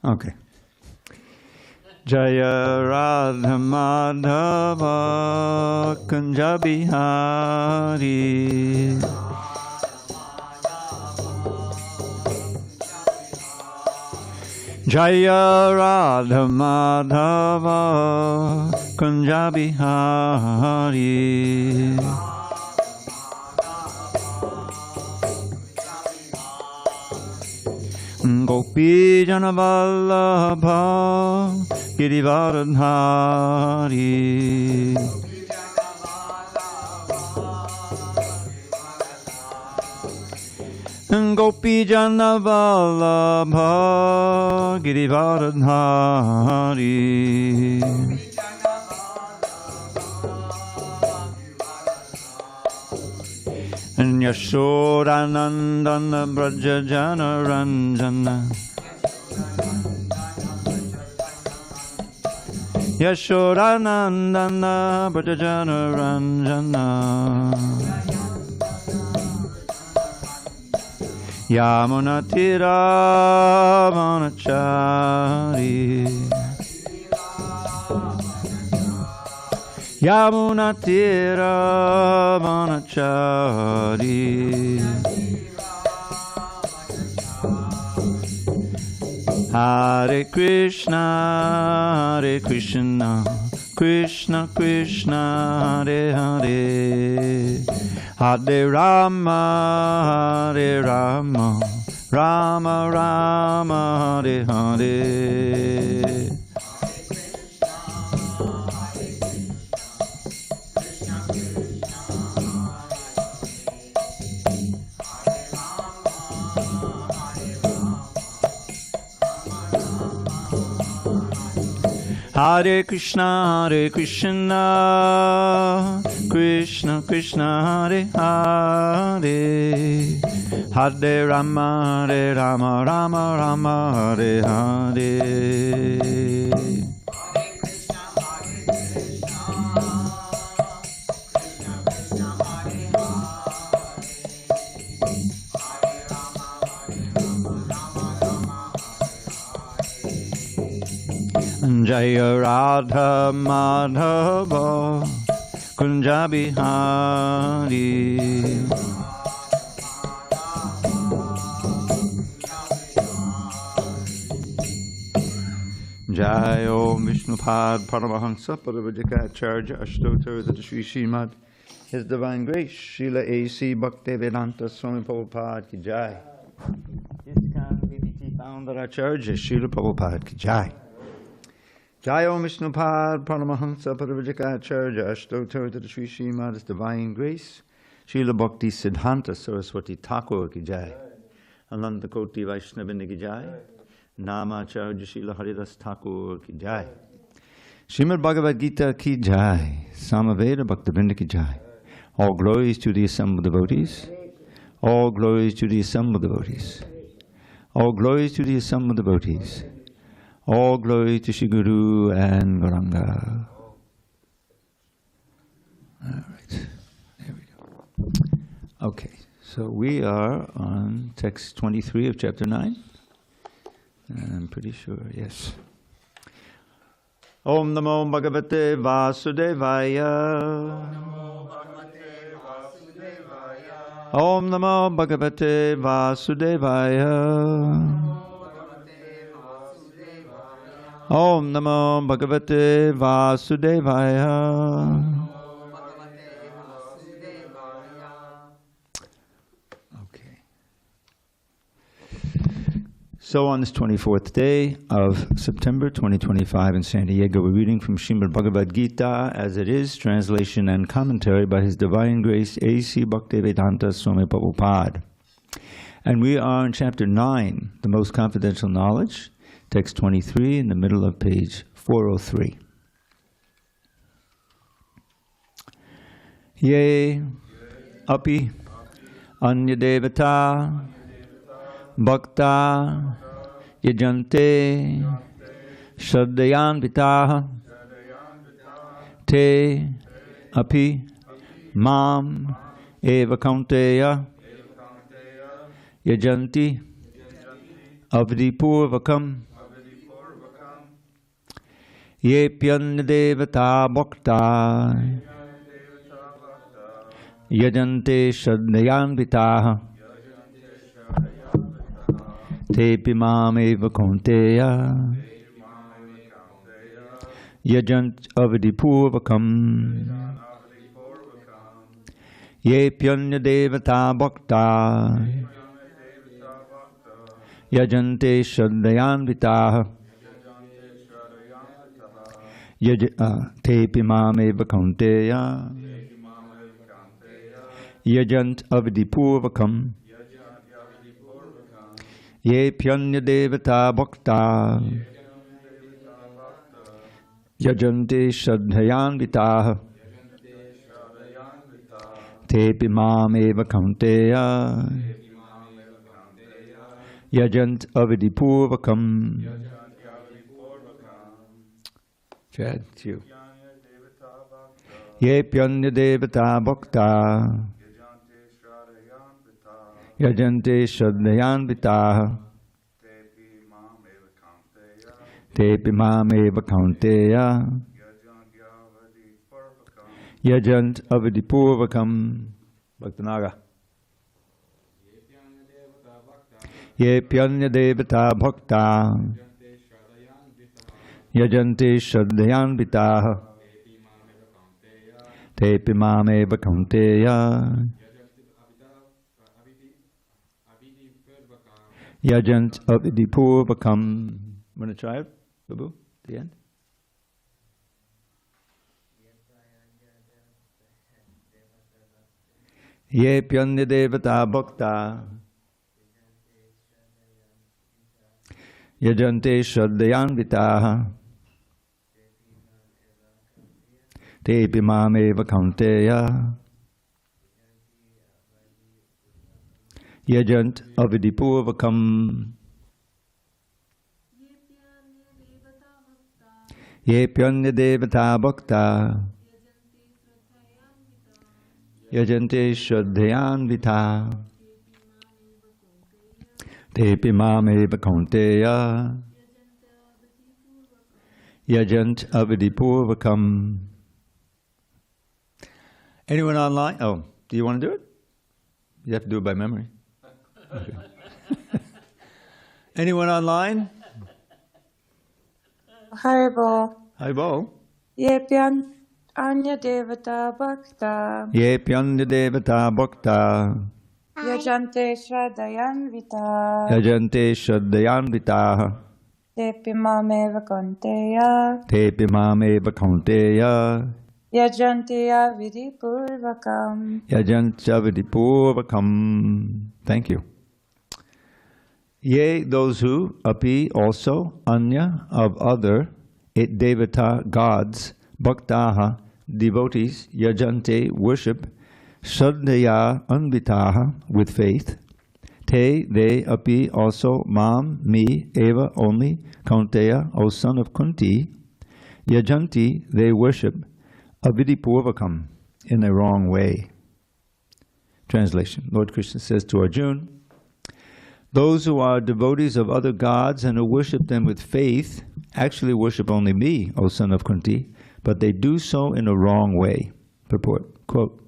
Okay. Jaya Radha Madhava Kunja Bihari Jaya Radha Madhava Kunja Bihari Gopi Jana Vallabha Girivardhari Gopi Jana Vallabha Girivardhari Yashodanandana Braja Jana Ranjana Yashodanandana Braja Jana Ranjana Yamunatira Vanachari Yamunatira Vanachari Hare Krishna Krishna Krishna Hare Hare Hare Rama Rama Rama Hare Hare Hare Krishna Krishna Krishna Hare Hare Hare Rama Rama Rama Hare Hare Jaya Radha Madhava Kunja Bihari Jaya Om Vishnupad Paramahansa Parabhajika Acharya Ashtottara Dada Shri Srimad His Divine Grace Srila A.C. Bhaktivedanta Swami Prabhupada Ki Jai ISKCON BBT Founder Acharya Srila Prabhupada Ki Jai Jai Om Vishnupad Paramahansa Parabhajika Acharya Ashtottara Dada Shri Srimad His Divine Grace Srila Bhakti Siddhanta Saraswati Thakur Ki Jai Ananda Koti Vaishnavinda Ki Jai Namacharya Srila Haridas Thakur Ki Jai Srimad Bhagavad Gita Ki Jai Samaveda Bhaktivinoda Ki Jai All glories to the assembled devotees. All glories to the assembled devotees. All glories to the assembled devotees. All glory to Shri Guru and Gauranga. All right, there we go. Okay, so we are on text 23 of chapter 9. I'm pretty sure, yes. Om Namo Bhagavate Vasudevaya. Om Namo Bhagavate Vasudevaya. Om Namo Bhagavate Vasudevaya. Okay. So on this 24th day of September 2025 in San Diego, we're reading from Srimad Bhagavad Gita as it is, translation and commentary by His Divine Grace A.C. Bhaktivedanta Swami Prabhupada. And we are in chapter 9, the most confidential knowledge. Text 23 in the middle of page 403. Ye api anya devata bhakta yajante shraddhayan vitaha te api mam eva kaunteya yajanti avadipurvakam Ye pyanya devata bhakta yajante shadhayanvitaha tepi mameva kaunteya yajant avadipurvakam. Ye pyanya devata bhakta yajante shadhayanvitaha tepi mameva kaunteya yajant avadipurvakam. Ye pyanya devata bhakta yajante shadhayanvitaha tepi mameva kaunteya yajant avadipurvakam. Chad, it's you. Ye pyanya devata bhakta yajante shadhayanvitaha tepi mameva kaunteya yajant avadipurvakam. Bhaktanaga. Ye pyanya devata bhakta yajante shadhayanvitaha tepi mameva kaunteya yajant avadipurvakam. Want to try it, Babu, the end? Ye pyanya devata bhakta yajante shadhayanvitaha tepi mameva kaunteya yajant avadipurvakam. Ye pyanya devata bhakta yajante shraddhayanvita tepi mameva kaunteya yajant avadipurvakam. Anyone online? Oh, do you want to do it? You have to do it by memory. Okay. Anyone online? Haribo. Haribo. Ye pyanya devata bhakta. Ye pyanya devata bhakta. Yajante shraddhayanvita. Yajante shraddhayanvitaha. Tepi mameva kaunteya. Tepi mameva kaunteya. Yajanti avidipurvakam. Yajanti avidipurvakam. Thank you. Yea, those who, api, also, anya, of other, it devata, gods, bhaktaha, devotees, yajante, worship, shraddhaya, anvitaha, with faith, te, they, api, also, mam, me, eva, only, kaunteya, O son of Kunti, yajanti, they worship, avidipurvakam, in a wrong way. Translation. Lord Krishna says to Arjuna, those who are devotees of other gods and who worship them with faith actually worship only me, O son of Kunti, but they do so in a wrong way. Purport, quote,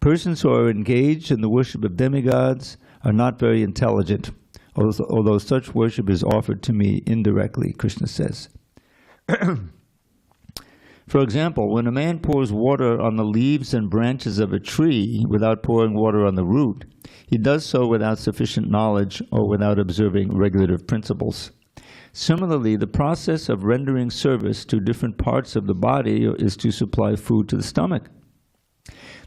persons who are engaged in the worship of demigods are not very intelligent, although such worship is offered to me indirectly, Krishna says. For example, when a man pours water on the leaves and branches of a tree without pouring water on the root, he does so without sufficient knowledge or without observing regulative principles. Similarly, the process of rendering service to different parts of the body is to supply food to the stomach.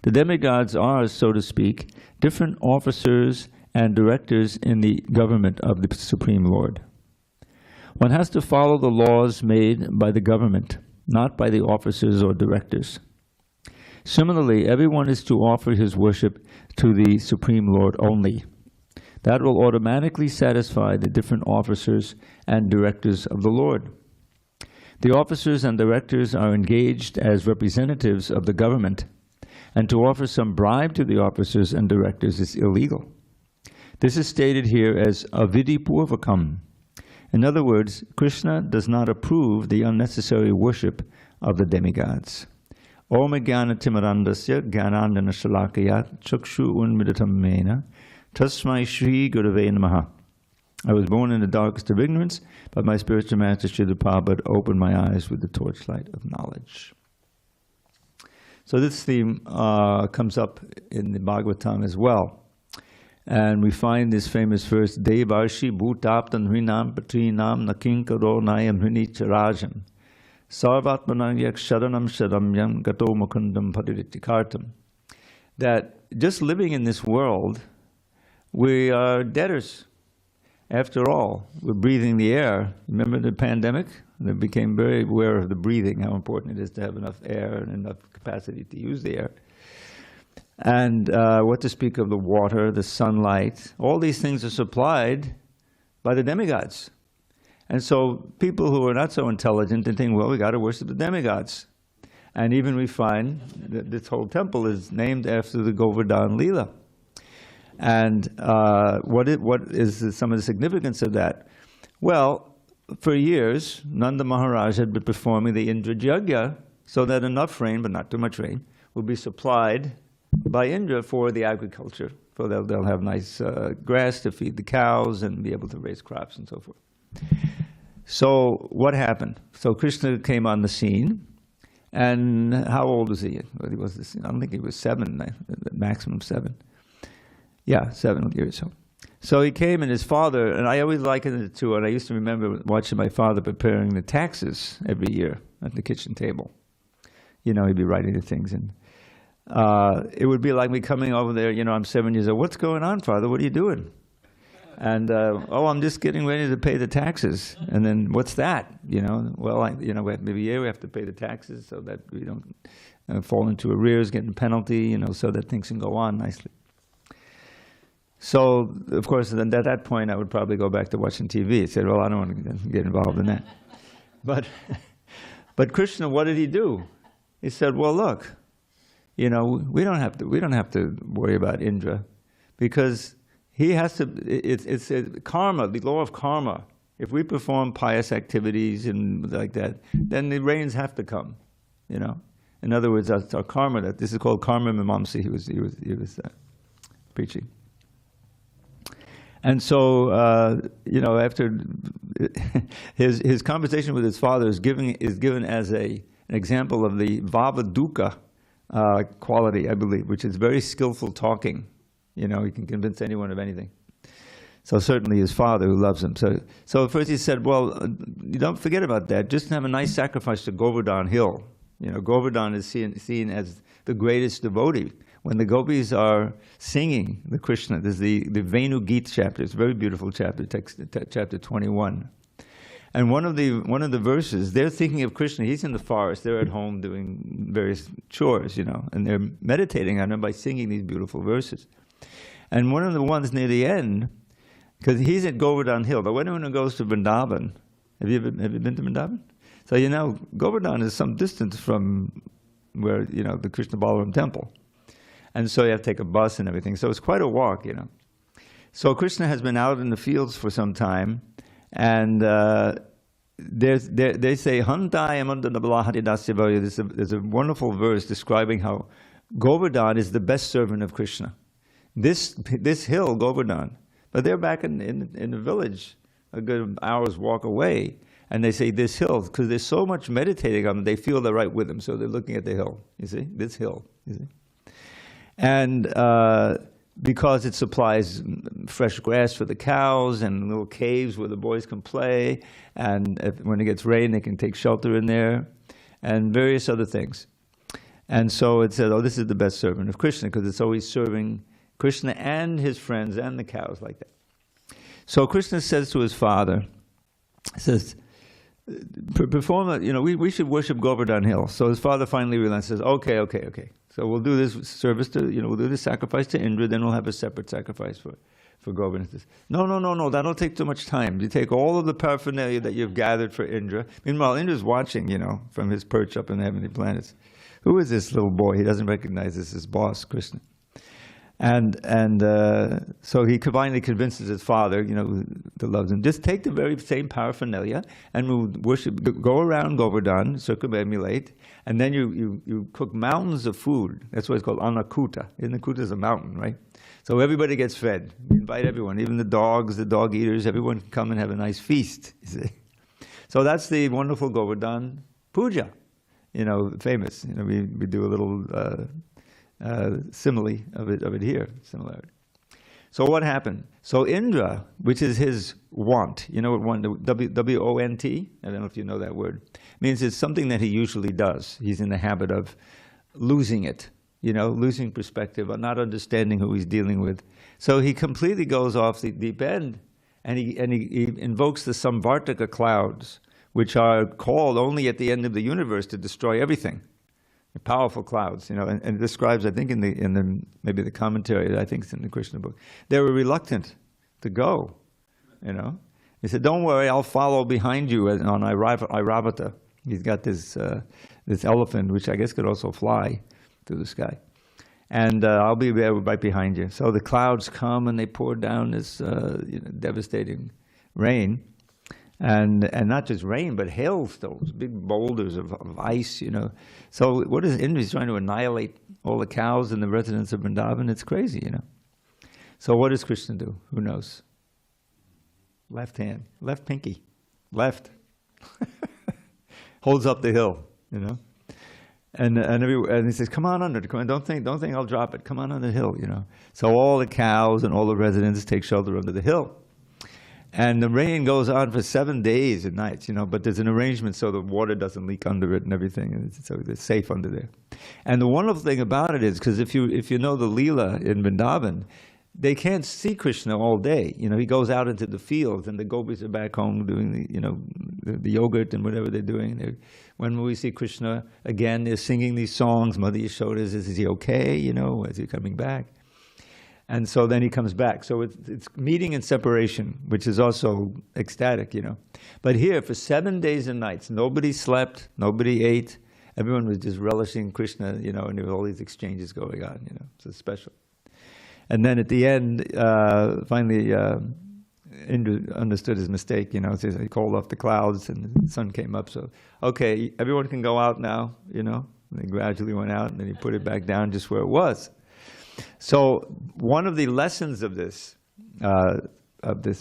The demigods are, so to speak, different officers and directors in the government of the Supreme Lord. One has to follow the laws made by the government, not by the officers or directors. Similarly, everyone is to offer his worship to the Supreme Lord only. That will automatically satisfy the different officers and directors of the Lord. The officers and directors are engaged as representatives of the government, and to offer some bribe to the officers and directors is illegal. This is stated here as avidipurvakam, In other words, Krishna does not approve the unnecessary worship of the demigods. Om jnana timarandasya jnanandana shalakaya chakshu unmidatam mena tasmai shri gurave namaha. I was born in the darkest of ignorance, but my spiritual master Srila Prabhupada opened my eyes with the torchlight of knowledge. So this theme comes up in the Bhagavatam as well. And we find this famous verse, Devarshi bhutaptan hrinam patrinam nakinkaro nayam hrini charajam sarvatmanam yak sharanam sharamyam gato mukundam pariritikartam. That just living in this world, we are debtors. After all, we're breathing the air. Remember the pandemic? They became very aware of the breathing, how important it is to have enough air and enough capacity to use the air. And what to speak of the water, the sunlight, all these things are supplied by the demigods. And so people who are not so intelligent and think, well, we got to worship the demigods. And even we find that this whole temple is named after the Govardhan Leela. And what is some of the significance of that? Well, for years, Nanda Maharaj had been performing the Indra Yajna so that enough rain, but not too much rain, would be supplied by Indra for the agriculture. For they'll have nice grass to feed the cows and be able to raise crops and so forth. So what happened? So Krishna came on the scene, and how old was he? Well, I don't think he was 7, maximum 7. Yeah, 7 years old. So he came, and his father, and I always likened it to, and I used to remember watching my father preparing the taxes every year at the kitchen table. You know, he'd be writing the things, and it would be like me coming over there, you know, I'm 7 years old. What's going on, Father? What are you doing? And, oh, I'm just getting ready to pay the taxes. And then, what's that? You know, well, maybe we have to pay the taxes so that we don't fall into arrears, get a penalty, you know, so that things can go on nicely. So, of course, then at that point, I would probably go back to watching TV. I said, well, I don't want to get involved in that. But Krishna, what did he do? He said, well, look, you know, we don't have to worry about Indra, because he has to. It's karma, the law of karma. If we perform pious activities and like that, then the rains have to come. You know, in other words, that's our karma. That this is called karma mimamsa. He was preaching. And so, you know, after his conversation with his father is given as an example of the vavaduka quality, I believe, which is very skillful talking. You know, he can convince anyone of anything. So certainly his father, who loves him. So first he said, well, you don't forget about that. Just have a nice sacrifice to Govardhan Hill. You know, Govardhan is seen as the greatest devotee. When the gopis are singing the Krishna, there's the Venu Gita chapter. It's a very beautiful chapter, chapter 21. And one of the verses, they're thinking of Krishna. He's in the forest. They're at home doing various chores, you know, and they're meditating on him by singing these beautiful verses. And one of the ones near the end, because he's at Govardhan Hill, but when anyone goes to Vrindavan, have you been to Vrindavan? So you know, Govardhan is some distance from where, you know, the Krishna Balaram temple. And so you have to take a bus and everything. So it's quite a walk, you know. So Krishna has been out in the fields for some time, and they say, there's a wonderful verse describing how Govardhan is the best servant of Krishna. This hill, Govardhan, but they're back in the village, a good hour's walk away, and they say this hill, because there's so much meditating on them, they feel they're right with them, so they're looking at the hill, you see, this hill, you see. And because it supplies fresh grass for the cows and little caves where the boys can play, and when it gets rain, they can take shelter in there, and various other things. And so it said, oh, this is the best servant of Krishna, because it's always serving Krishna and his friends and the cows like that. So Krishna says to his father, says, perform, you know, we should worship Govardhan Hill. So his father finally realizes, says, okay. So we'll do this service to, you know, we'll do this sacrifice to Indra, then we'll have a separate sacrifice for Govardhan. No, that'll take too much time. You take all of the paraphernalia that you've gathered for Indra. Meanwhile, Indra's watching, you know, from his perch up in the heavenly planets. Who is this little boy? He doesn't recognize this as boss, Krishna. So he finally convinces his father, that loves him, just take the very same paraphernalia and we'll worship, go around Govardhan, circumambulate, and then you cook mountains of food. That's why it's called Annakuta. Annakuta is a mountain, right? So everybody gets fed. You invite everyone, even the dogs, the dog eaters, everyone can come and have a nice feast, you see. So that's the wonderful Govardhan puja, famous. We do a little simile of it here, similarity. So what happened? So Indra, which is his want, what want, W-O-N-T? I don't know if you know that word. Means it's something that he usually does. He's in the habit of losing it, losing perspective, or not understanding who he's dealing with. So he completely goes off the deep end, and he invokes the Samvartaka clouds, which are called only at the end of the universe to destroy everything. Powerful clouds, and it describes, I think, in the maybe the commentary, I think it's in the Krishna book. They were reluctant to go, He said, "Don't worry, I'll follow behind you on Airavata." He's got this elephant, which I guess could also fly through the sky, and I'll be there right behind you. So the clouds come and they pour down this devastating rain. And not just rain, but hailstones, big boulders of ice, So what is Indra? He's trying to annihilate all the cows and the residents of Vrindavan. It's crazy, So what does Krishna do? Who knows? Left hand, left pinky, left. Holds up the hill, And he says, "Come on under. Come on, don't think I'll drop it. Come on under the hill, So all the cows and all the residents take shelter under the hill. And the rain goes on for 7 days and nights, but there's an arrangement so the water doesn't leak under it and everything, and so it's safe under there. And the wonderful thing about it is, because if you know the Leela in Vrindavan, they can't see Krishna all day. He goes out into the fields, and the gopis are back home doing the yogurt and whatever they're doing. When we see Krishna again, they're singing these songs. Mother Yashoda says, "Is he okay? Is he coming back?" And so then he comes back. So it's meeting and separation, which is also ecstatic, But here, for 7 days and nights, nobody slept, nobody ate. Everyone was just relishing Krishna, and there were all these exchanges going on, So it's special. And then at the end, finally, Indra understood his mistake, So he called off the clouds and the sun came up. So, okay, everyone can go out now, And they gradually went out, and then he put it back down just where it was. So one of the lessons of this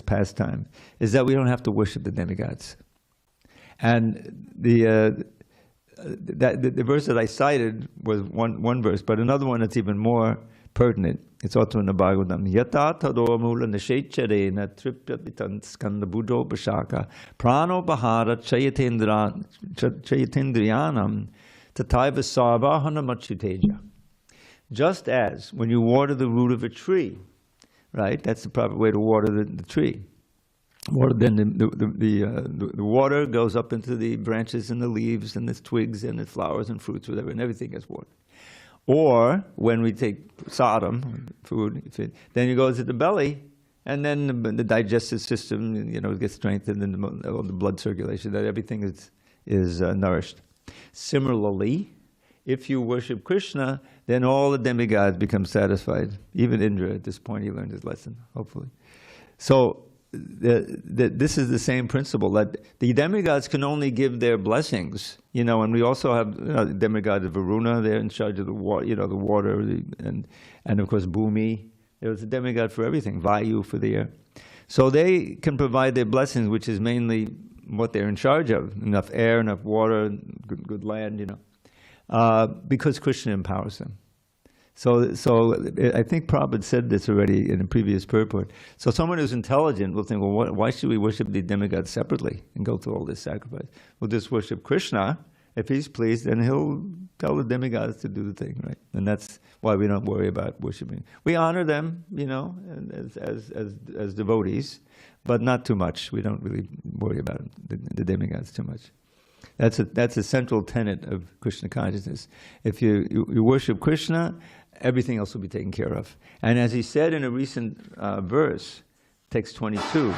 pastime is that we don't have to worship the demigods. And the verse that I cited was one verse, but another one that's even more pertinent. It's also in the Bhagavatam. Yata tadomula nishecharena tripyapitan skanda buddho bashaka prano bahara chayatendriyanam tataiva sarvahana machuteja. Just as when you water the root of a tree, right? That's the proper way to water the tree. Then the water goes up into the branches and the leaves and the twigs and the flowers and fruits, whatever, and everything gets watered. Or when we take sadam, food, then it goes to the belly, and then the digestive system, gets strengthened, and the blood circulation, that everything is nourished. Similarly, if you worship Krishna, then all the demigods become satisfied. Even Indra, at this point, he learned his lesson, hopefully. So this is the same principle, that the demigods can only give their blessings, and we also have the demigod of Varuna, they're in charge of the water, the water, and of course Bhumi. There's a demigod for everything, Vayu for the air. So they can provide their blessings, which is mainly what they're in charge of, enough air, enough water, good land, because Krishna empowers them. So I think Prabhupada said this already in a previous purport. So someone who's intelligent will think, well, why should we worship the demigods separately and go through all this sacrifice? We'll just worship Krishna. If he's pleased, then he'll tell the demigods to do the thing, right? And that's why we don't worry about worshiping. We honor them, as devotees, but not too much. We don't really worry about the demigods too much. That's a central tenet of Krishna consciousness. If you worship Krishna, everything else will be taken care of. And as he said in a recent verse, text 22,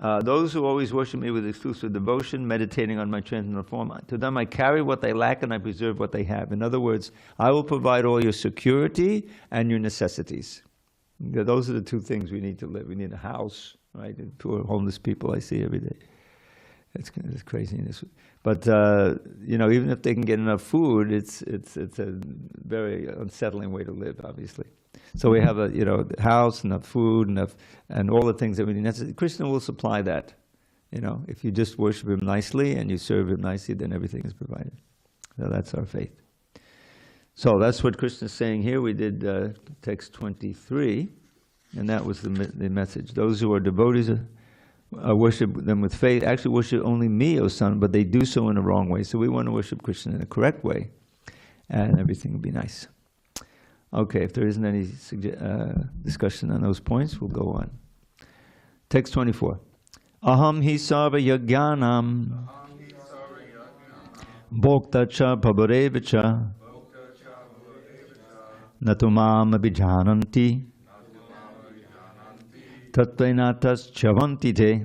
Those who always worship me with exclusive devotion, meditating on my transcendental form, to them I carry what they lack and I preserve what they have. In other words, I will provide all your security and your necessities. Those are the two things we need to live. We need a house, right? Poor homeless people I see every day. It's craziness. But even if they can get enough food, it's a very unsettling way to live, obviously. So we have a house, enough food, and all the things that we need. Krishna will supply that. If you just worship him nicely and you serve him nicely, then everything is provided. So that's our faith. So that's what Krishna is saying here. We did text 23, and that was the message. Those who are devotees worship them with faith, actually worship only me, O son, but they do so in a wrong way. So we want to worship Krishna in a correct way, and everything will be nice. Okay, if there isn't any discussion on those points, we'll go on. Text 24. Aham hi sarva yajnanam bhokta cha prabhureva cha natumam abhijananti tattvainatas chavanti te.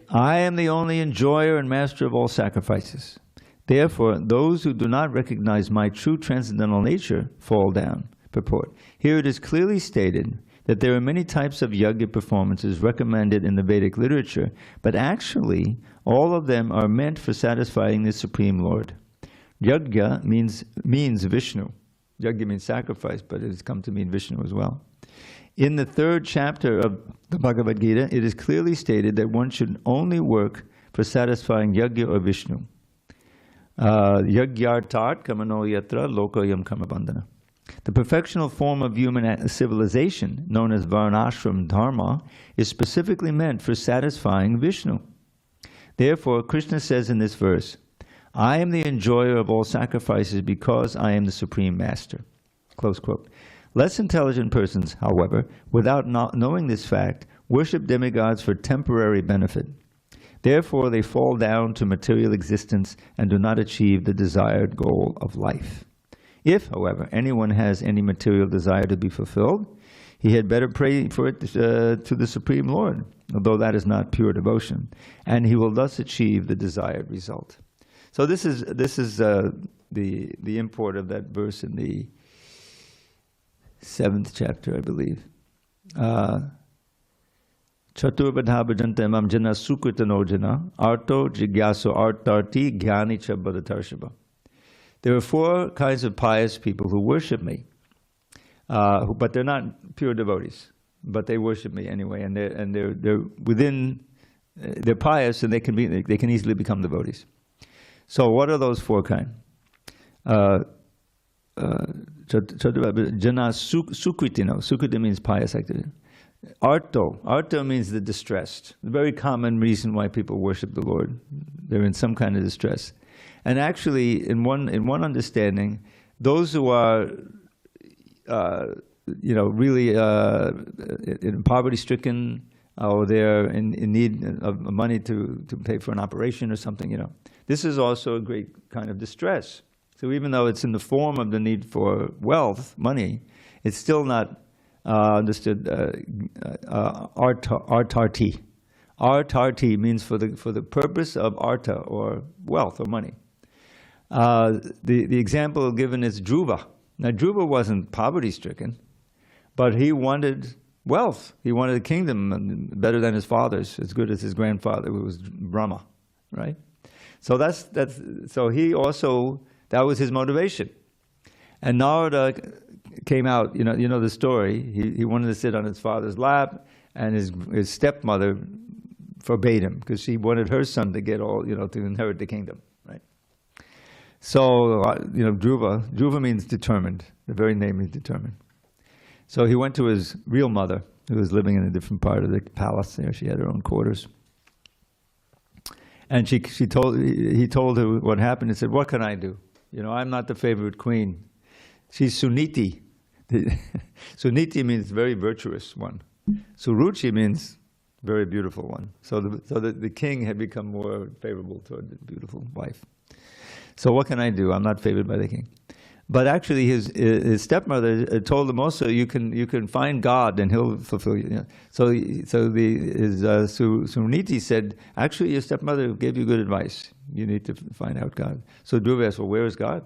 I am the only enjoyer and master of all sacrifices. Therefore, those who do not recognize my true transcendental nature fall down. Purport. Here it is clearly stated that there are many types of yajna performances recommended in the Vedic literature, but actually all of them are meant for satisfying the Supreme Lord. Yajna means Vishnu. Yajna means sacrifice, but it has come to mean Vishnu as well. In the 3rd chapter of the Bhagavad Gita, it is clearly stated that one should only work for satisfying Yajna or Vishnu. Yagyartat kamano yatra lokayam kamabandhana. The perfectional form of human civilization, known as varnashram dharma, is specifically meant for satisfying Vishnu. Therefore, Krishna says in this verse, I am the enjoyer of all sacrifices because I am the Supreme Master. Close quote. Less intelligent persons, however, without knowing this fact, worship demigods for temporary benefit. Therefore, they fall down to material existence and do not achieve the desired goal of life. If, however, anyone has any material desire to be fulfilled, he had better pray for it to the Supreme Lord, although that is not pure devotion, and he will thus achieve the desired result. So this is the import of that verse in the 7th chapter, I believe. Chaturbadha bhajante mam jana sukritano jana arto jigyaso artarti gyani cha bhadatarshava. There are 4 kinds of pious people who worship me, but they're not pure devotees, but they worship me anyway, and they're within, they're pious, and they can easily become devotees. So what are those 4 kinds? Jana sukritino. Sukriti means pious activity. Arto means the distressed. The very common reason why people worship the Lord. They're in some kind of distress. And actually, in one understanding, those who are really poverty-stricken, or they're in need of money to pay for an operation or something, this is also a great kind of distress. So even though it's in the form of the need for wealth, money, it's still not understood. Artarti. Artarti means for the purpose of arta, or wealth or money. The example given is Dhruva. Now Dhruva wasn't poverty-stricken, but he wanted wealth. He wanted a kingdom better than his father's, as good as his grandfather, who was Brahma, right? So so he also, that was his motivation. And Narada came out, you know the story. He wanted to sit on his father's lap, and his stepmother forbade him because she wanted her son to get all, to inherit the kingdom, right? So, Dhruva means determined. The very name means determined. So he went to his real mother, who was living in a different part of the palace there. She had her own quarters. And he told her what happened. He said, what can I do? I'm not the favorite queen. She's Suniti. Suniti means very virtuous one. Suruchi means very beautiful one. So the king had become more favorable toward the beautiful wife. So what can I do? I'm not favored by the king. But actually, his stepmother told him also, you can find God and He'll fulfill you. Yeah. So his Suniti said, actually, your stepmother gave you good advice. You need to find out God. So Dhruva asked, well, where is God?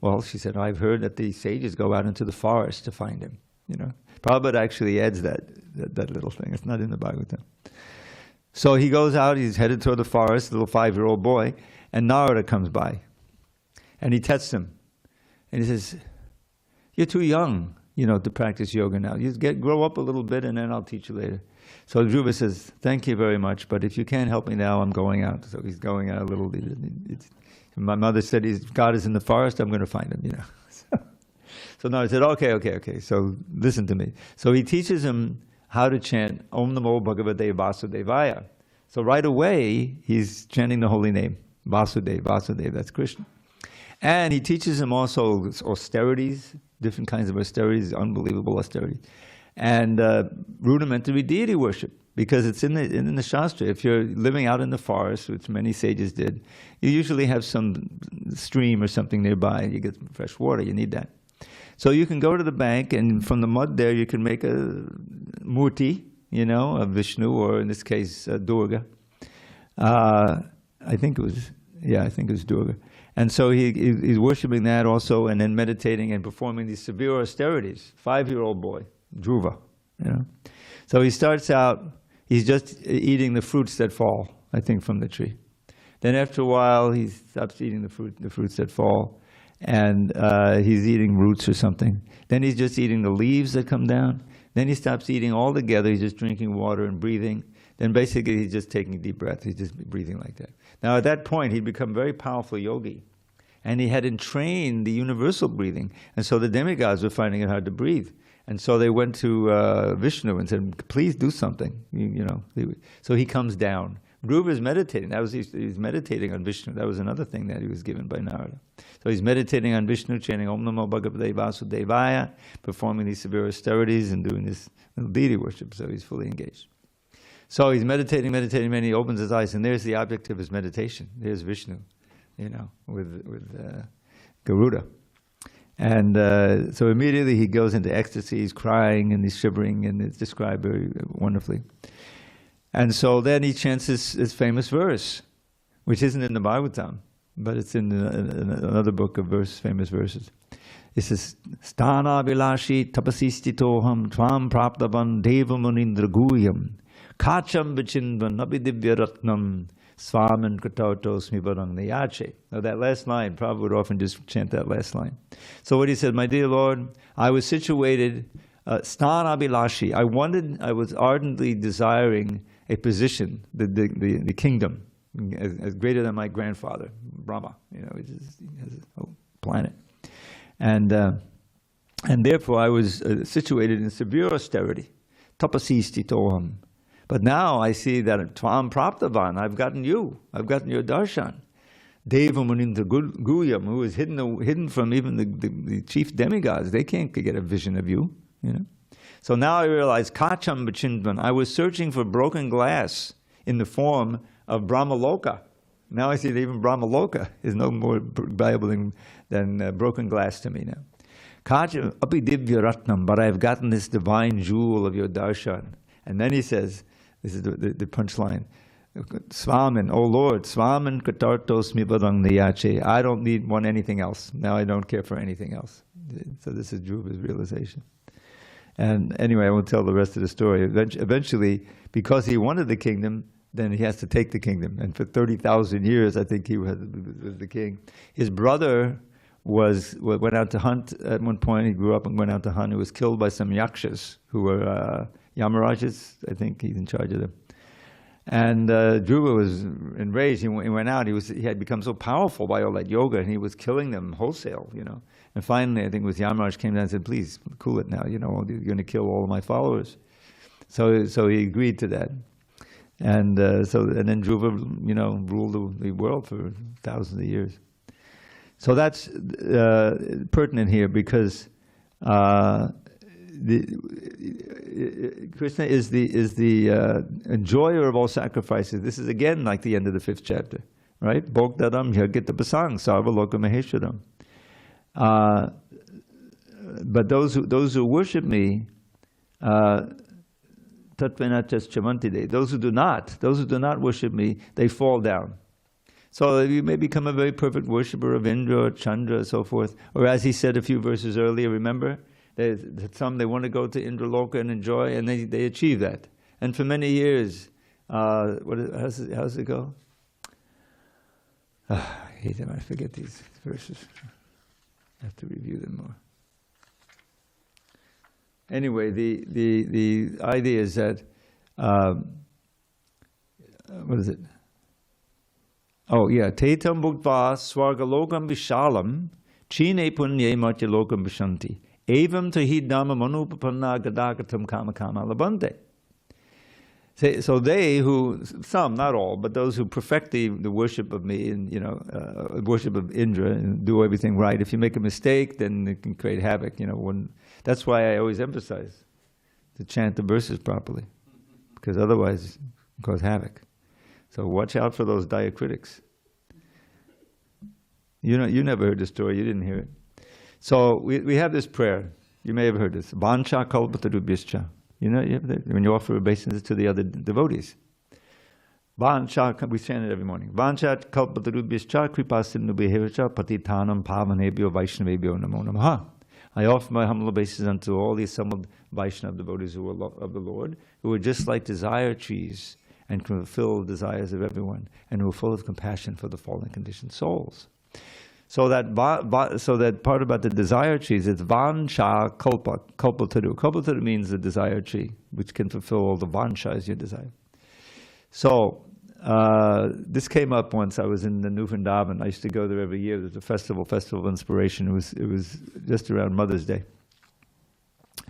Well, she said, I've heard that the sages go out into the forest to find Him. Prabhupada actually adds that little thing. It's not in the Bhagavad Gita. So he goes out. He's headed toward the forest, a little 5-year-old boy, and Narada comes by, and he tests him. And he says, you're too young, to practice yoga now. You grow up a little bit and then I'll teach you later. So Dhruva says, thank you very much, but if you can't help me now, I'm going out. So he's going out a little bit. My mother said, God is in the forest, I'm going to find Him, So now he said, okay, so listen to me. So he teaches him how to chant Om Namo Bhagavate Vasudevaya. So right away, he's chanting the holy name, Vasudev, that's Krishna. And he teaches him also austerities, different kinds of austerities, unbelievable austerity, and rudimentary deity worship, because it's in the Shastra. If you're living out in the forest, which many sages did, you usually have some stream or something nearby, and you get fresh water, you need that. So you can go to the bank, and from the mud there you can make a murti, of Vishnu, or in this case, Durga. I think it was Durga. And so he's worshipping that also, and then meditating and performing these severe austerities. 5-year-old boy, Dhruva. So he starts out, he's just eating the fruits that fall, I think, from the tree. Then after a while, he stops eating the fruits that fall, and he's eating roots or something. Then he's just eating the leaves that come down. Then he stops eating altogether, he's just drinking water and breathing. Then basically he's just taking deep breaths, he's just breathing like that. Now at that point, he'd become a very powerful yogi. And he had entrained the universal breathing. And so the demigods were finding it hard to breathe. And so they went to Vishnu and said, please do something. So he comes down. Dhruva is meditating. He's meditating on Vishnu. That was another thing that he was given by Narada. So he's meditating on Vishnu, chanting Om Namo Bhagavate Vasudevaya, performing these severe austerities and doing this deity worship. So he's fully engaged. So he's meditating, and he opens his eyes, and there's the object of his meditation. There's Vishnu, with Garuda. And so immediately he goes into ecstasy, he's crying and he's shivering, and it's described very wonderfully. And so then he chants his famous verse, which isn't in the Bhagavatam, but it's in another book of famous verses. It says, Sthana Vilashi tapasistitoham tvam praptavan devamunindra guyam kacham vichindvan abhidivya ratnam swaman katautos mivarang nayache. Now that last line, Prabhupada would often just chant that last line. So what he said, my dear Lord, I was situated, Sthana Vilashi, I was ardently desiring a position, the kingdom, as greater than my grandfather, Brahma, he has a whole planet. And therefore I was situated in severe austerity, tapasistitoham. But now I see that tvam praptavan, I've gotten your darshan. Devamunindra guyam, who is hidden from even the chief demigods, they can't get a vision of you, So now I realize, kacham bachindvan, I was searching for broken glass in the form of Brahmaloka. Now I see that even Brahmaloka is no more valuable than broken glass to me now. Kacham api divya ratnam, but I have gotten this divine jewel of your darshan. And then he says, this is the punchline, Swaman, O Lord, Swaman katartos mivarang nayache. I don't want anything else. Now I don't care for anything else. So this is Dhruva's realization. And anyway, I won't tell the rest of the story. Eventually, because he wanted the kingdom, then he has to take the kingdom. And for 30,000 years, I think he was the king. His brother went out to hunt at one point. He grew up and went out to hunt. He was killed by some yakshas who were Yamarajas. I think he's in charge of them. And Dhruva was enraged. He went out. He had become so powerful by all that yoga, and he was killing them wholesale, And finally, I think it was Yamaraj came down and said, please, cool it now, you're going to kill all of my followers. So he agreed to that. And then Dhruva, ruled the world for thousands of years. So that's pertinent here because Krishna is the enjoyer of all sacrifices. This is again like the end of the 5th chapter, right? Bhogdaram yagita pasang sarva loka maheshwaram. But those who worship me, tatvenatas chamantide. Those who do not worship me, they fall down. So you may become a very perfect worshipper of Indra or Chandra and so forth. Or as he said a few verses earlier, remember? They want to go to Indraloka and enjoy, and they achieve that. And for many years, how's it go? I hate them, I forget these verses. I have to review them more. Anyway, the idea is that, what is it? Oh yeah, Tetam Bhuktva Swargalokam Vishalam Chine Punye Martyalokam Vishanti Evam Tahidama Manupapanna Gadagatam Kama Kama Labante. So they who, some, not all, but those who perfect the worship of me and worship of Indra and do everything right. If you make a mistake, then it can create havoc. That's why I always emphasize to chant the verses properly, because otherwise it causes havoc. So watch out for those diacritics. You never heard the story. You didn't hear it. So we have this prayer. You may have heard this. Vancha kalpatarubhyascha. When you offer obeisances to the other devotees. Vancha, we chant it every morning. Vancha kalpatarubhyascha kripasindubhihiracha patitanam pavanebhyo vaishnavebhyo namo namaha. I offer my humble obeisances unto all the assembled Vaishnava devotees who are of the Lord, who are just like desire trees and can fulfill the desires of everyone, and who are full of compassion for the fallen conditioned souls. So that part about the desire trees is Vansha Kalpa, Kalpataru. Kalpataru means the desire tree, which can fulfill all the vanshas you desire. So this came up once. I was in the New Vrindavan. I used to go there every year. There's a festival of inspiration. It was just around Mother's Day.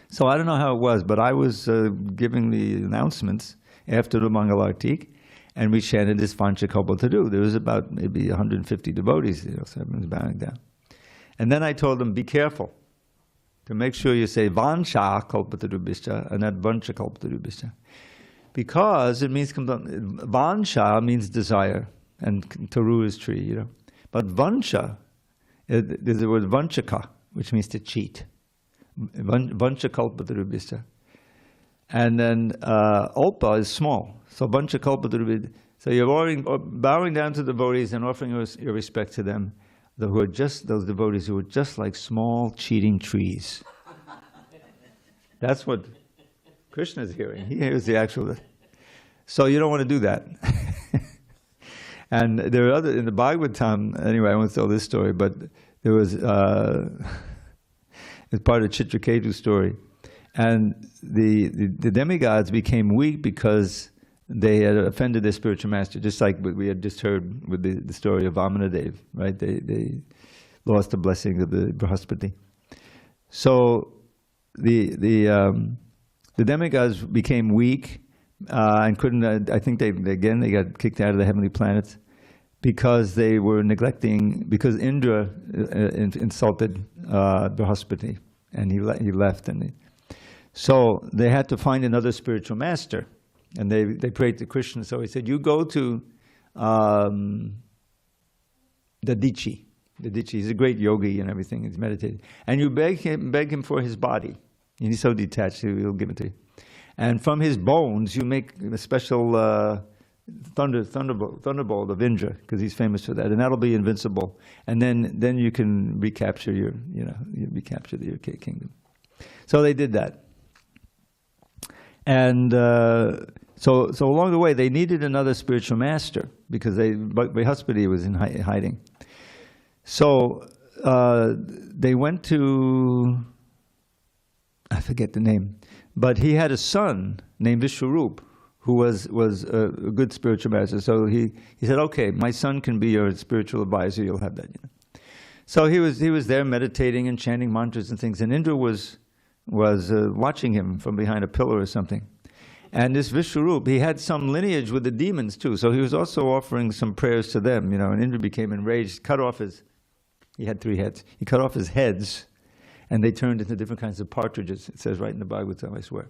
So I don't know how it was, but I was giving the announcements after the Mangalartik, and we chanted this Vancha Kalpataru. There was about maybe 150 devotees, so everyone's bowing down. And then I told them, be careful to make sure you say Vancha Kalpataru Bishcha and not Vancha Kalpataru Bishcha. Because it means, Vansha means desire, and Taru is tree, But Vancha, there's the word Vanchaka, which means to cheat. Vancha Kalpataru Bishcha. And then Alpa is small. So Vancha Kalpataru. So you're bowing down to the devotees and offering your respect to them, those devotees who are just like small cheating trees. That's what Krishna is hearing. He hears the actual. So you don't want to do that. And there are in the Bhagavatam, anyway, I won't tell this story, but there was, it's part of Chitraketu's story. And the demigods became weak because they had offended their spiritual master, just like we had just heard with the story of Vamanadev, right? They lost the blessing of the Brahaspati. So the demigods became weak and couldn't. I think they got kicked out of the heavenly planets because they were neglecting. Because Indra insulted Brahaspati, and he left, so they had to find another spiritual master, and they prayed to Krishna. So he said, "You go to Dadichi. He's a great yogi and everything. He's meditating, and you beg him for his body. And he's so detached, he'll give it to you. And from his bones, you make a special thunderbolt of Indra, because he's famous for that, and that'll be invincible. And then you can recapture your kingdom." So they did that. And so along the way, they needed another spiritual master because Brihaspati was in hiding. So they went to, I forget the name, but he had a son named Vishwarup who was a good spiritual master. So he said, "Okay, my son can be your spiritual advisor. You'll have that." So he was there meditating and chanting mantras and things, and Indra was watching him from behind a pillar or something. And this Vishwarup, he had some lineage with the demons too, so he was also offering some prayers to them, and Indra became enraged, he had 3 heads, he cut off his heads, and they turned into different kinds of partridges. It says right in the Bhagavatam, I swear.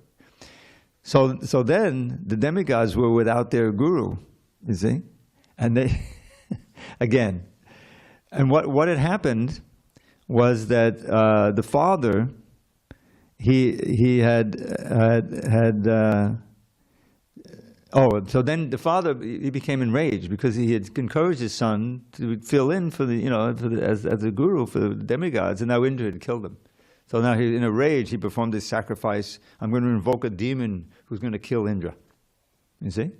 So then the demigods were without their guru, you see? And they, again, and what had happened was that the father, he had so then the father, he became enraged because he had encouraged his son to fill in for the, as a guru for the demigods, and now Indra had killed him. So now in a rage, he performed this sacrifice. I'm going to invoke a demon who's going to kill Indra. You see?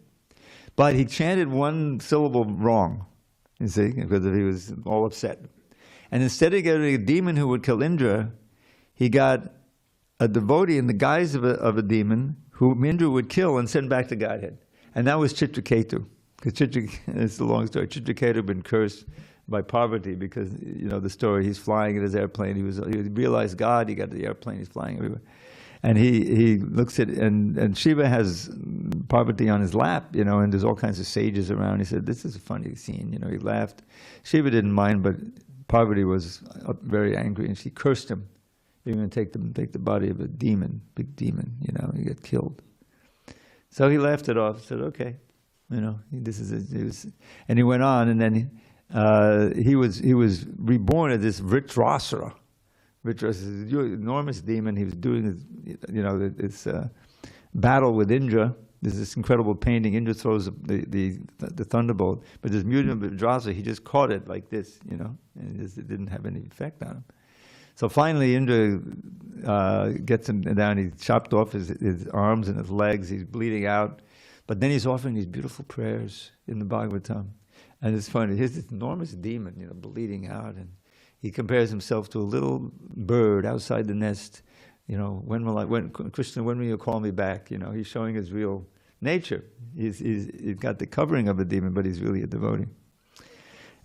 But he chanted one syllable wrong, you see, because he was all upset. And instead of getting a demon who would kill Indra, he got a devotee in the guise of a demon whom Indra would kill and send back to Godhead. And that was Chitraketu. Because it's a long story. Chitraketu had been cursed by Parvati because, the story, he's flying in his airplane. He realized God, he got the airplane, he's flying everywhere. And he looks at, and Shiva has Parvati on his lap, and there's all kinds of sages around. He said, this is a funny scene, he laughed. Shiva didn't mind, but Parvati was very angry, and she cursed him. You're going to take the body of a demon, big demon, you get killed. So he laughed it off, said, okay, this is it. And he went on, and then he was reborn as this Vritrasura. Vritrasura is an enormous demon. He was doing this battle with Indra. There's this incredible painting. Indra throws the thunderbolt, but this mutant Vritrasura, he just caught it like this, and it didn't have any effect on him. So finally, Indra gets him down. He chopped off his arms and his legs. He's bleeding out. But then he's offering these beautiful prayers in the Bhagavatam. And it's funny. Here's this enormous demon, bleeding out. And he compares himself to a little bird outside the nest. Krishna, when will you call me back? He's showing his real nature. He's got the covering of a demon, but he's really a devotee.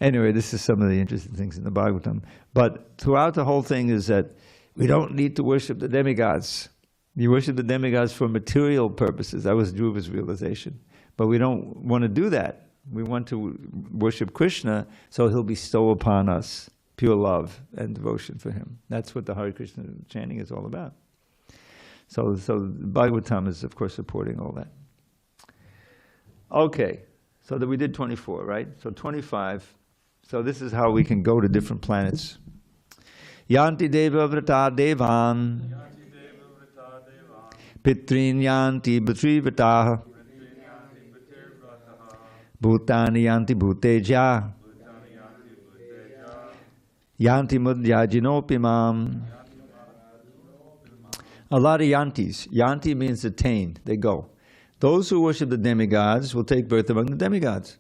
Anyway, this is some of the interesting things in the Bhagavatam. But throughout the whole thing is that we don't need to worship the demigods. You worship the demigods for material purposes. That was Dhruva's realization. But we don't want to do that. We want to worship Krishna so he'll bestow upon us pure love and devotion for him. That's what the Hare Krishna chanting is all about. So Bhagavatam is, of course, supporting all that. Okay, so that we did 24, right? So 25. So this is how we can go to different planets. Yanti deva vrata devan pitrin yanti bhatri vrataha bhutani yanti bhuteja yanti mudyajinopimam. A lot of yantis. Yanti means attain, they go. Those who worship the demigods will take birth among the demigods.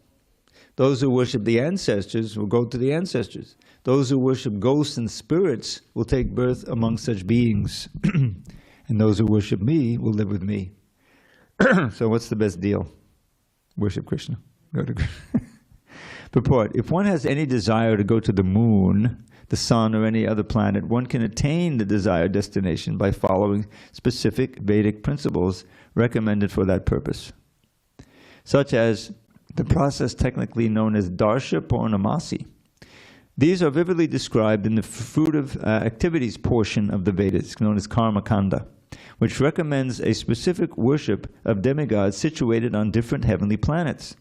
Those who worship the ancestors will go to the ancestors. Those who worship ghosts and spirits will take birth among such beings. And those who worship me will live with me. So what's the best deal? Worship Krishna. Go to Krishna. Purport: if one has any desire to go to the moon, the sun, or any other planet, one can attain the desired destination by following specific Vedic principles recommended for that purpose, such as the process technically known as Darsha Purnamasi. These are vividly described in the fruitive activities portion of the Vedas, known as Karma Kanda, which recommends a specific worship of demigods situated on different heavenly planets.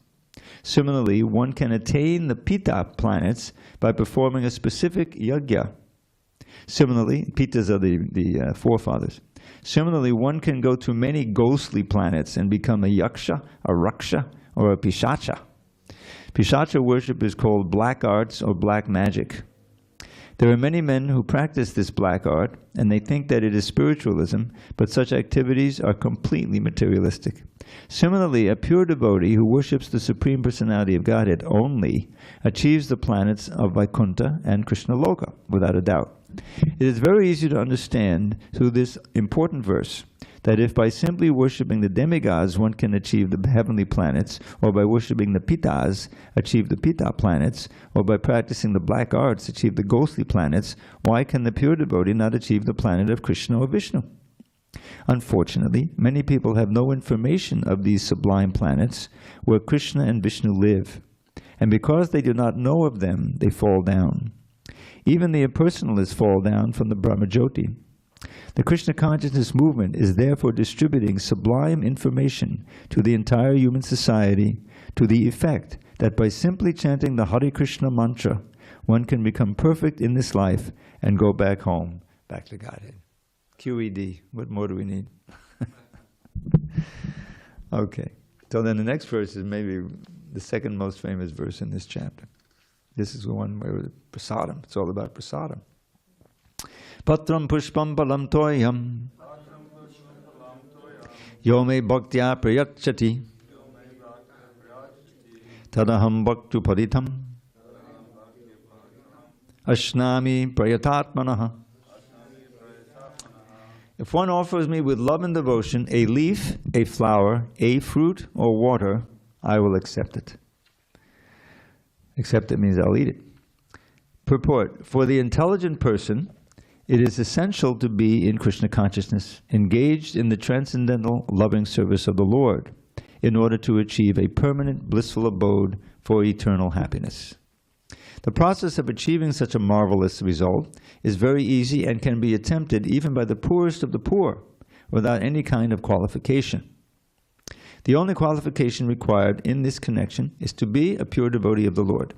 Similarly, one can attain the Pita planets by performing a specific yajna. Similarly, Pitas are the forefathers. Similarly, one can go to many ghostly planets and become a yaksha, a raksha, or a pishacha. Pishacha worship is called black arts or black magic. There are many men who practice this black art, and they think that it is spiritualism, but such activities are completely materialistic. Similarly, a pure devotee who worships the Supreme Personality of Godhead only achieves the planets of Vaikuntha and Krishna Loka, without a doubt. It is very easy to understand through this important verse that if by simply worshipping the demigods one can achieve the heavenly planets, or by worshipping the Pitas achieve the Pita planets, or by practicing the black arts achieve the ghostly planets, why can the pure devotee not achieve the planet of Krishna or Vishnu? Unfortunately, many people have no information of these sublime planets where Krishna and Vishnu live, and because they do not know of them, they fall down. Even the impersonalists fall down from the Brahmajyoti. The Krishna consciousness movement is therefore distributing sublime information to the entire human society to the effect that by simply chanting the Hare Krishna mantra, one can become perfect in this life and go back home, back to Godhead. QED, what more do we need? Okay, so then the next verse is maybe the second most famous verse in this chapter. This is the one where prasadam, it's all about prasadam. Patram pushpam balam toyam yome bhaktya prayachati tadaham bhaktu paditam ashnami prayatatmanaha. If one offers me with love and devotion a leaf, a flower, a fruit, or water, I will accept it. Accept it means I'll eat it. Purport: for the intelligent person, it is essential to be in Krishna consciousness, engaged in the transcendental loving service of the Lord, in order to achieve a permanent blissful abode for eternal happiness. The process of achieving such a marvelous result is very easy and can be attempted even by the poorest of the poor, without any kind of qualification. The only qualification required in this connection is to be a pure devotee of the Lord.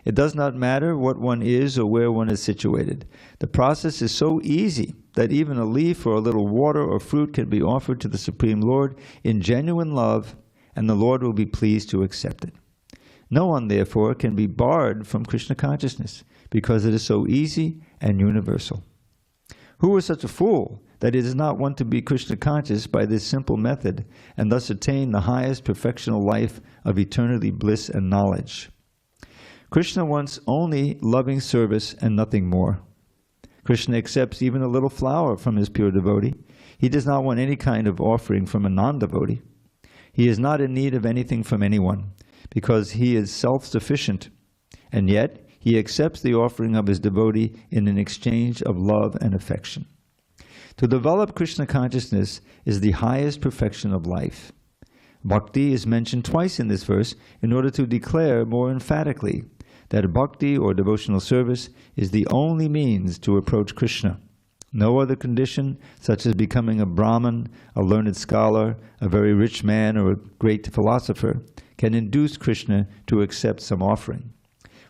It does not matter what one is or where one is situated. The process is so easy that even a leaf or a little water or fruit can be offered to the Supreme Lord in genuine love, and the Lord will be pleased to accept it. No one, therefore, can be barred from Krishna consciousness, because it is so easy and universal. Who is such a fool that he does not want to be Krishna conscious by this simple method, and thus attain the highest perfectional life of eternity, bliss, and knowledge? Krishna wants only loving service and nothing more. Krishna accepts even a little flower from his pure devotee. He does not want any kind of offering from a non-devotee. He is not in need of anything from anyone, because he is self-sufficient, and yet he accepts the offering of his devotee in an exchange of love and affection. To develop Krishna consciousness is the highest perfection of life. Bhakti is mentioned twice in this verse in order to declare more emphatically that bhakti, or devotional service, is the only means to approach Krishna. No other condition, such as becoming a Brahmin, a learned scholar, a very rich man, or a great philosopher, can induce Krishna to accept some offering.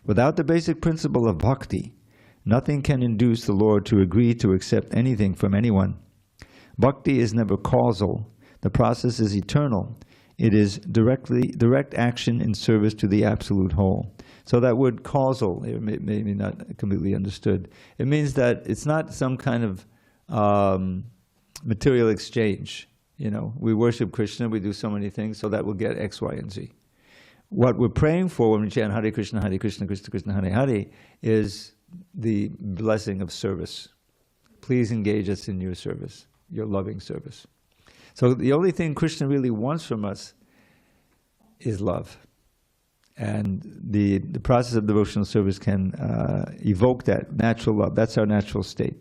Without the basic principle of bhakti, nothing can induce the Lord to agree to accept anything from anyone. Bhakti is never causal. The process is eternal. It is direct action in service to the absolute whole. So that word causal, maybe not completely understood. It means that it's not some kind of material exchange. You know, we worship Krishna, we do so many things, so that will get X, Y, and Z. What we're praying for when we chant Hare Krishna, Krishna Krishna, Hare Hare, is the blessing of service. Please engage us in your service, your loving service. So the only thing Krishna really wants from us is love. And the process of devotional service can evoke that natural love. That's our natural state.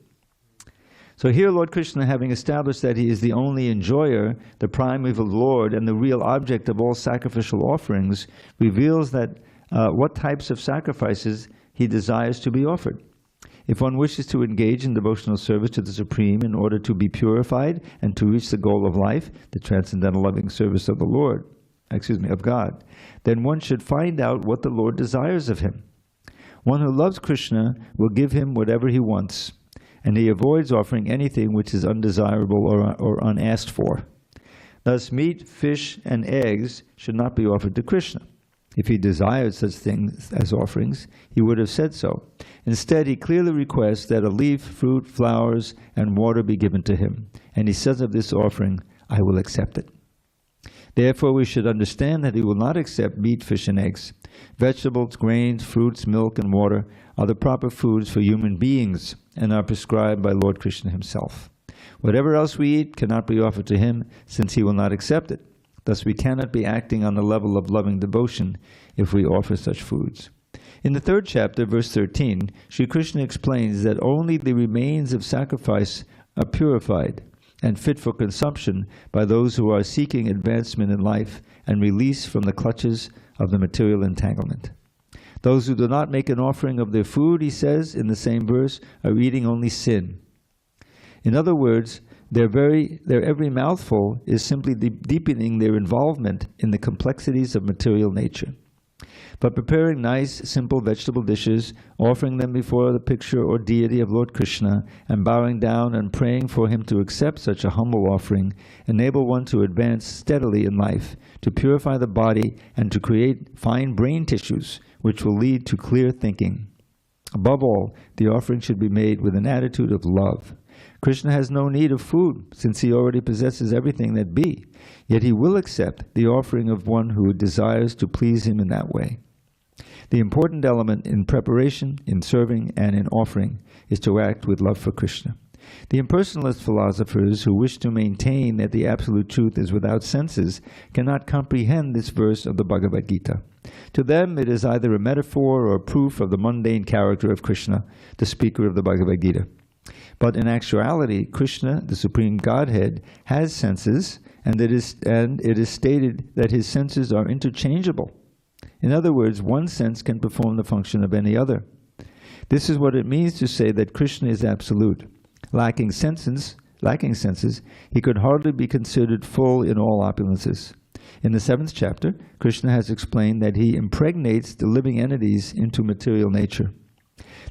So here Lord Krishna, having established that he is the only enjoyer, the primeval Lord, and the real object of all sacrificial offerings, reveals that what types of sacrifices he desires to be offered. If one wishes to engage in devotional service to the Supreme in order to be purified and to reach the goal of life, the transcendental loving service of the Lord, of God, then one should find out what the Lord desires of him. One who loves Krishna will give him whatever he wants, and he avoids offering anything which is undesirable or unasked for. Thus, meat, fish, and eggs should not be offered to Krishna. If he desired such things as offerings, he would have said so. Instead, he clearly requests that a leaf, fruit, flowers, and water be given to him. And he says of this offering, I will accept it. Therefore, we should understand that he will not accept meat, fish, and eggs. Vegetables, grains, fruits, milk, and water are the proper foods for human beings and are prescribed by Lord Krishna himself. Whatever else we eat cannot be offered to him, since he will not accept it. Thus, we cannot be acting on the level of loving devotion if we offer such foods. In the third chapter, verse 13, Sri Krishna explains that only the remains of sacrifice are purified and fit for consumption by those who are seeking advancement in life and release from the clutches of the material entanglement. Those who do not make an offering of their food, he says in the same verse, are eating only sin. In other words, their every mouthful is simply deepening their involvement in the complexities of material nature. But preparing nice, simple vegetable dishes, offering them before the picture or deity of Lord Krishna, and bowing down and praying for him to accept such a humble offering, enable one to advance steadily in life, to purify the body, and to create fine brain tissues, which will lead to clear thinking. Above all, the offering should be made with an attitude of love. Krishna has no need of food, since he already possesses everything that be, yet he will accept the offering of one who desires to please him in that way. The important element in preparation, in serving, and in offering is to act with love for Krishna. The impersonalist philosophers who wish to maintain that the absolute truth is without senses cannot comprehend this verse of the Bhagavad Gita. To them it is either a metaphor or a proof of the mundane character of Krishna, the speaker of the Bhagavad Gita. But in actuality, Krishna, the Supreme Godhead, has senses, and it is stated that his senses are interchangeable. In other words, one sense can perform the function of any other. This is what it means to say that Krishna is absolute. Lacking senses, he could hardly be considered full in all opulences. In the 7th chapter, Krishna has explained that he impregnates the living entities into material nature.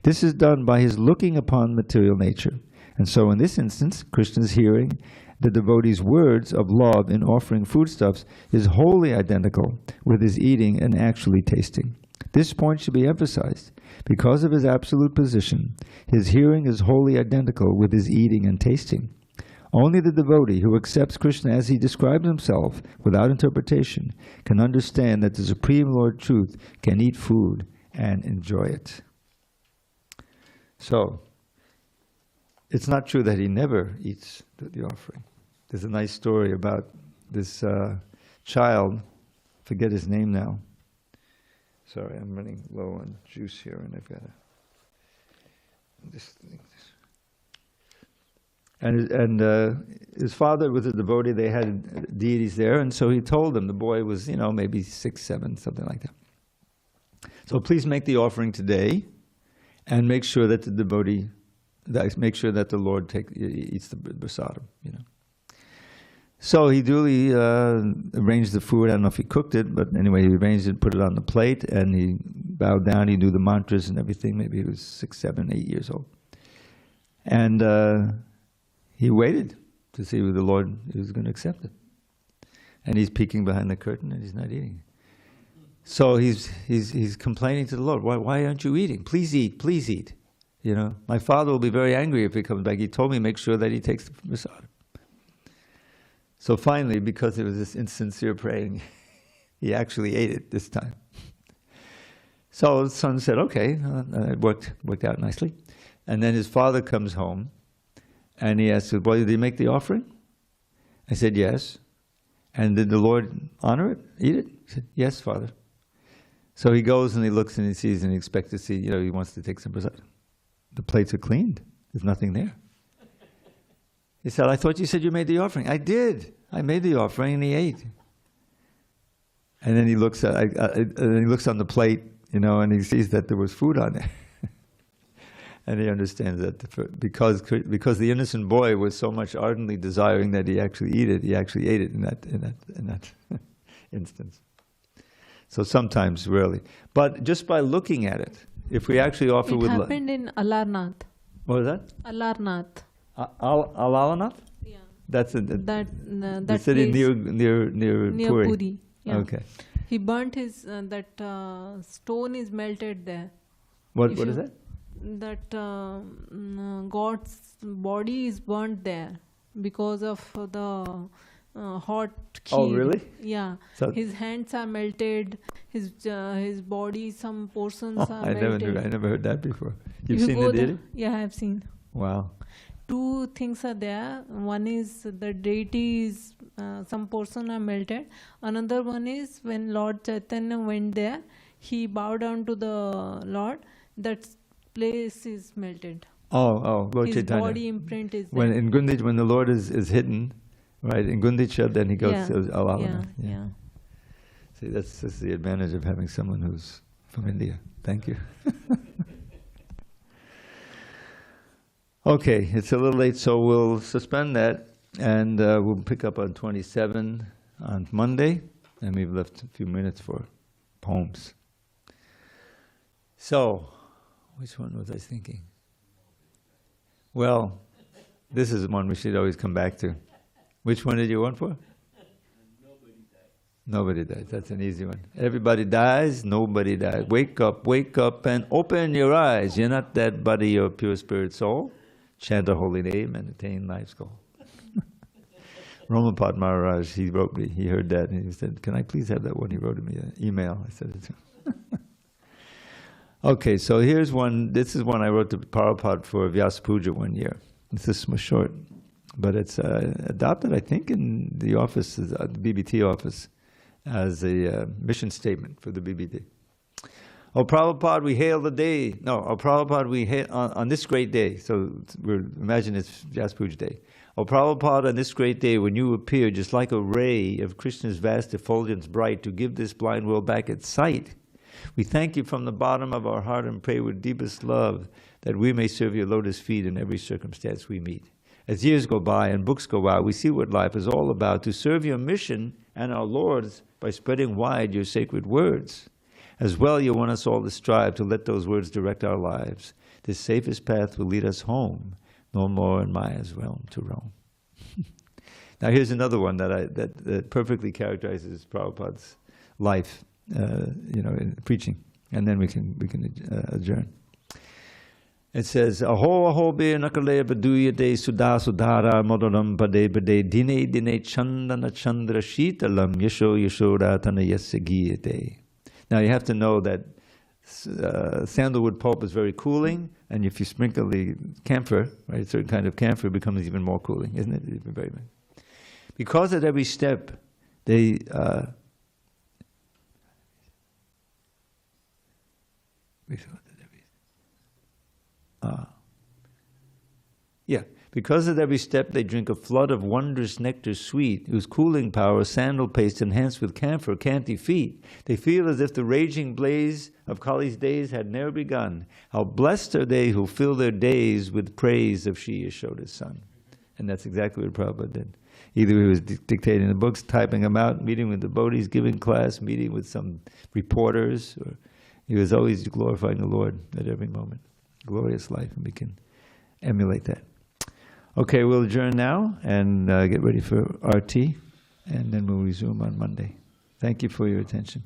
This is done by his looking upon material nature. And so in this instance, Krishna's hearing the devotee's words of love in offering foodstuffs is wholly identical with his eating and actually tasting. This point should be emphasized. Because of his absolute position, his hearing is wholly identical with his eating and tasting. Only the devotee who accepts Krishna as he describes himself without interpretation can understand that the Supreme Lord Truth can eat food and enjoy it. So, it's not true that he never eats the offering. There's a nice story about this child, forget his name now. Sorry, I'm running low on juice here, and I've got to... And his father was a devotee. They had deities there, and so he told them, the boy was, maybe 6, 7, something like that. So please make the offering today, and make sure that the devotee, make sure that the Lord eats the prasadam, So he duly arranged the food. I don't know if he cooked it, but anyway, he arranged it, put it on the plate, and he bowed down. He knew the mantras and everything. Maybe he was 6, 7, 8 years old. And he waited to see whether the Lord was going to accept it. And he's peeking behind the curtain, and he's not eating. So he's complaining to the Lord, why aren't you eating? Please eat, please eat. My father will be very angry if he comes back. He told me make sure that he takes the prasadam. So finally, because it was this insincere praying, he actually ate it this time. So the son said, okay, it worked out nicely. And then his father comes home, and he asks, well, did he make the offering? I said, yes. And did the Lord honor it, eat it? He said, yes, Father. So he goes and he looks and he sees and he expects to see, he wants to take some prasadam. The plates are cleaned. There's nothing there. He said, I thought you said you made the offering. I did. I made the offering, and he ate. And then he looks on the plate, and he sees that there was food on there. And he understands that because the innocent boy was so much ardently desiring that he actually ate it in that instance. So sometimes, rarely. But just by looking at it, if we actually offer with love. It happened in Alarnath. What was that? Alarnath. Alarnath? Yeah. That's the city near Puri. Puri. Yeah. Okay. He burnt his stone is melted there. What is that? That God's body is burnt there because of the hot kheer. Oh, really? Yeah. So his hands are melted. His body, some portions are melted. I never heard that before. You've seen the deity? Yeah, I have seen. Wow. 2 things are there. One is the deity is some portion are melted. Another one is when Lord Chaitanya went there, he bowed down to the Lord. That place is melted. Oh, Lord His Chaitanya. body imprint is there. When in Gundicha, when the Lord is hidden, right, in Gundicha, then he goes to Alalana. Yeah. See, that's the advantage of having someone who's from India. Thank you. Okay, it's a little late, so we'll suspend that, and we'll pick up on 27 on Monday, and we've left a few minutes for poems. So, which one was I thinking? Well, this is the one we should always come back to. Which one did you want for? Nobody dies. That's an easy one. Everybody dies, nobody dies. Wake up and open your eyes. You're not that body or pure spirit soul. Chant the holy name and attain life's goal. Ramapad Maharaj, he wrote me, he heard that and he said, can I please have that one? He wrote me an email. I said it to him. Okay, so here's one. This is one I wrote to Prabhupada for Vyasa Puja one year. This is short, but it's adopted, I think, in the office, the BBT office, as a mission statement for the BBT. Oh Prabhupada, we hail the day. No, oh Prabhupada, we hail on this great day. So imagine it's Vyasa Puja day. Oh Prabhupada, on this great day when you appear just like a ray of Krishna's vast effulgence bright to give this blind world back its sight, we thank you from the bottom of our heart and pray with deepest love that we may serve your lotus feet in every circumstance we meet. As years go by and books go out, we see what life is all about, to serve your mission and our Lord's by spreading wide your sacred words. As well, you want us all to strive to let those words direct our lives. This safest path will lead us home, no more in Maya's realm to roam. Now here's another one that perfectly characterizes Prabhupada's life, in preaching, and then we can adjourn. It says, Aho aho be nakale baduya de sudha sudhara modaram pade pade dine dine chandana chandra shitalam yasho yashodatana yasagiyate. Now you have to know that sandalwood pulp is very cooling, and if you sprinkle the camphor, right, a certain kind of camphor, it becomes even more cooling, isn't it? Because at every step, they because at every step they drink a flood of wondrous nectar sweet, whose cooling power sandal paste enhanced with camphor can't defeat. They feel as if the raging blaze of Kali's days had ne'er begun. How blessed are they who fill their days with praise of Shri Yashoda's son. And that's exactly what Prabhupada did. Either he was dictating the books, typing them out, meeting with devotees, giving class, meeting with some reporters, or he was always glorifying the Lord at every moment. Glorious life, and we can emulate that. Okay, we'll adjourn now and get ready for RT, and then we'll resume on Monday. Thank you for your attention.